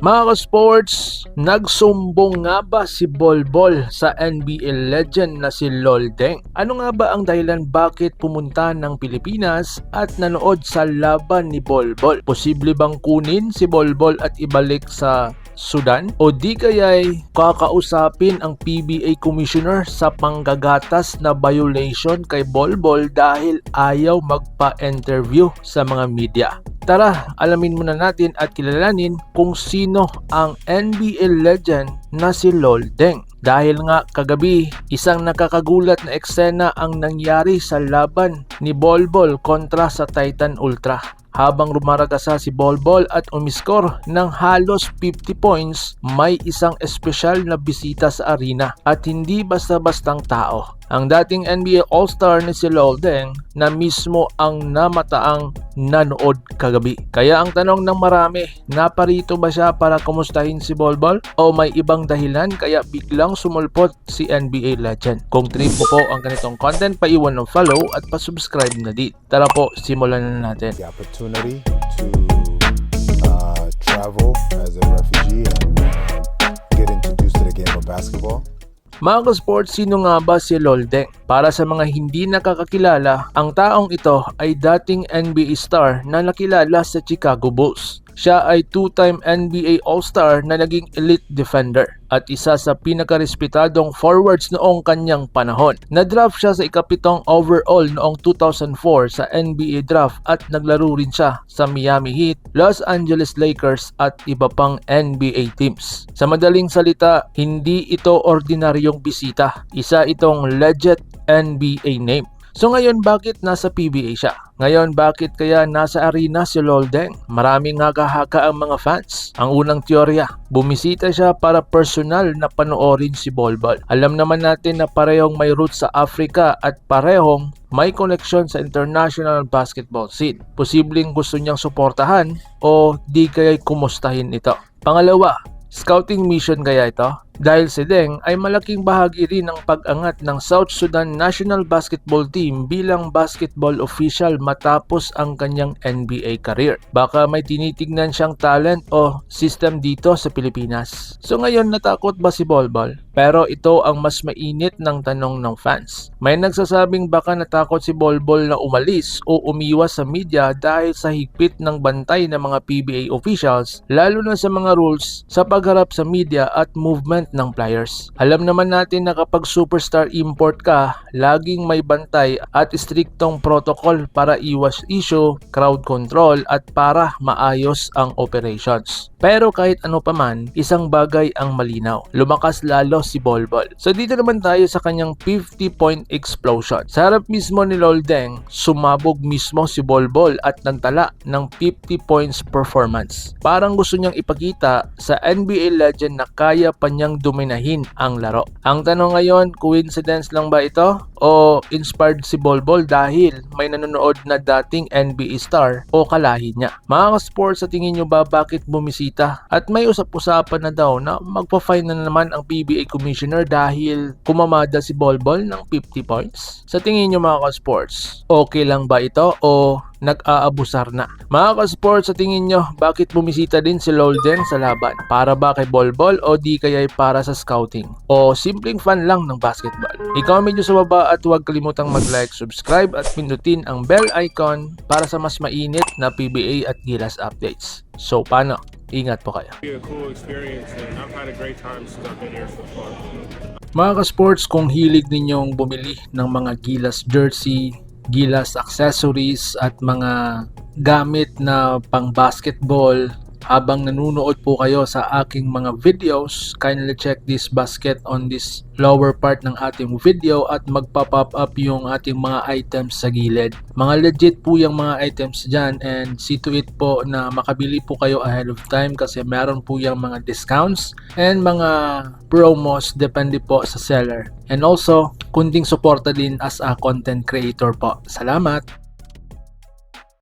Mga ka-sports, nagsumbong nga ba si Bolbol sa NBA legend na si Loldeng? Ano nga ba ang dahilan bakit pumunta ng Pilipinas at nanood sa laban ni Bolbol? Posible bang kunin si Bolbol at ibalik sa Sudan? O di kaya'y kakausapin ang PBA Commissioner sa panggagatas na violation kay Bolbol dahil ayaw magpa-interview sa mga media? Tara, alamin muna natin at kilalanin kung sino ang NBA legend na si Loldeng. Dahil nga kagabi, isang nakakagulat na eksena ang nangyari sa laban ni Bolbol kontra sa Titan Ultra. Habang rumaragasa si Bolbol at umiskor ng halos 50 points, may isang espesyal na bisita sa arena at hindi basta-bastang tao. Ang dating NBA All-Star ni si Loldeng na mismo ang namataang nanood kagabi. Kaya ang tanong ng marami, naparito ba siya para kumustahin si Bolbol? O may ibang dahilan kaya biglang sumulpot si NBA legend? Kung trip mo po ang ganitong content, paiwan ng follow at pa-subscribe na din. Tara po, simulan na natin. The opportunity to travel as a refugee and get introduced to the game of basketball. Mga ka-sports, sino nga ba si Loldeng? Para sa mga hindi nakakakilala, ang taong ito ay dating NBA star na nakilala sa Chicago Bulls. Siya ay two-time NBA All-Star na naging elite defender at isa sa pinakarespetadong forwards noong kanyang panahon. Na-draft siya sa ikapitong overall noong 2004 sa NBA draft at naglaro rin siya sa Miami Heat, Los Angeles Lakers at iba pang NBA teams. Sa madaling salita, hindi ito ordinaryong bisita. Isa itong legit NBA name. So ngayon, bakit nasa PBA siya? Ngayon, bakit kaya nasa arena si Loldeng? Maraming haka-haka ang mga fans. Ang unang teorya, bumisita siya para personal na panoorin si Bolbol. Alam naman natin na parehong may roots sa Africa at parehong may koneksyon sa international basketball scene. Posibleng gusto niyang suportahan o di kaya'y kumustahin ito. Pangalawa, scouting mission kaya ito? Dahil si Deng ay malaking bahagi rin ng pag-angat ng South Sudan National Basketball Team bilang basketball official matapos ang kanyang NBA career. Baka may tinitignan siyang talent o system dito sa Pilipinas. So ngayon, natakot ba si Bolbol? Pero ito ang mas mainit ng tanong ng fans. May nagsasabing baka natakot si Bolbol na umalis o umiwas sa media dahil sa higpit ng bantay ng mga PBA officials, lalo na sa mga rules sa pagharap sa media at movement ng players. Alam naman natin na kapag superstar import ka, laging may bantay at striktong protocol para iwas issue, crowd control at para maayos ang operations. Pero kahit ano pa man, isang bagay ang malinaw. Lumakas lalo si Bolbol. So dito naman tayo sa kanyang 50-point explosion. Sa harap mismo ni Loldeng, sumabog mismo si Bolbol at nagtala ng 50 points performance. Parang gusto niyang ipakita sa NBA legend na kaya pa niyang dominahin ang laro. Ang tanong ngayon, coincidence lang ba ito? O inspired si Bolbol dahil may nanonood na dating NBA star o kalahi niya? Mga ka-sports, sa tingin nyo ba bakit bumisita? At may usap-usapan na daw na magpa-fine na naman ang PBA Commissioner dahil kumamada si Bolbol ng 50 points? Sa tingin nyo mga ka-sports, okay lang ba ito o nag-aabusar na? Mga ka-sports, sa tingin nyo, bakit bumisita din si Loldeng sa laban? Para ba kay Bolbol o di kaya'y para sa scouting? O simpleng fan lang ng basketball? I-comment nyo sa baba at huwag kalimutang mag-like, subscribe at pindutin ang bell icon para sa mas mainit na PBA at Gilas updates. So paano? Ingat po kayo. A cool experience and I've had a great time since I've been here so far. Mga ka-sports, kung hilig ninyong bumili ng mga Gilas jersey, Gilas accessories at mga gamit na pang basketball, habang nanunood po kayo sa aking mga videos, kindly check this basket on this lower part ng ating video at magpa-pop up yung ating mga items sa gilid. Mga legit po yung mga items dyan and see to it po na makabili po kayo ahead of time kasi meron po yung mga discounts and mga promos depende po sa seller. And also, kunting suporta din as a content creator po. Salamat!